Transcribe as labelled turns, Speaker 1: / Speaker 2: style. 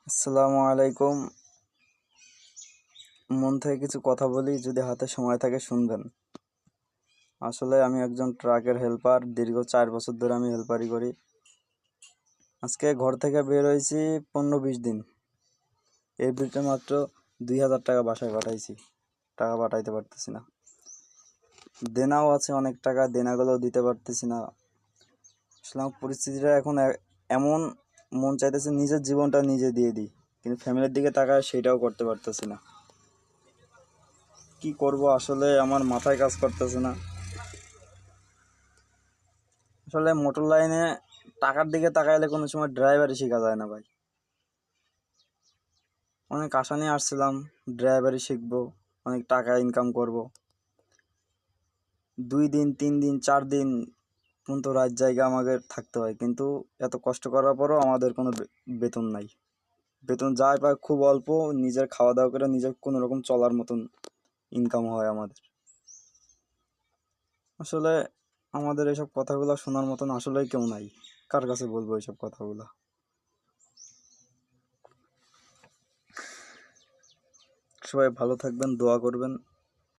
Speaker 1: আসসালামু আলাইকুম। মন থেকে কিছু কথা বলি, যদি হাতে সময় থাকে শুনবেন। আসলে আমি একজন ট্রাকের হেল্পার, দীর্ঘ 4 বছর ধরে আমি হেল্পারি করি। আজকে ঘর থেকে বের হয়েছি 15-20 দিন। এর ভিতরে মাত্র 2,000 টাকা বাসায় পাঠাইছি, টাকা পাঠাইতে পারতেছি না। দেনাও আছে অনেক টাকা, দেনাগুলোও দিতে পারতেছি না। আসলে আমার পরিস্থিতিটা এখন এমন, মন চাইতেছে নিজের জীবনটা নিজে দিয়ে দিই, কিন্তু ফ্যামিলির দিকে তাকায় সেটাও করতে পারতেছি না। কি করব আসলে আমার মাথায় কাজ করতেছে না। আসলে মোটর লাইনে টাকার দিকে তাকাইলে কোনো সময় ড্রাইভারই শেখা যায় না ভাই। অনেক আশা নিয়ে আসছিলাম, ড্রাইভারই শিখবো, অনেক টাকা ইনকাম করব। 2 দিন 3 দিন 4 দিন পর্যন্ত রাত জায়গা আমাদের থাকতে হয়, কিন্তু এত কষ্ট করার পরও আমাদের কোনো বেতন নাই। বেতন যায় পায় খুব অল্প, নিজের খাওয়া দাওয়া করে নিজের কোনো রকম চলার মতন ইনকাম হয় আমাদের। আসলে আমাদের এসব কথাগুলো শোনার মতন আসলেই কেউ নাই। কার কাছে বলবো এইসব কথাগুলো? সবাই ভালো থাকবেন, দোয়া করবেন।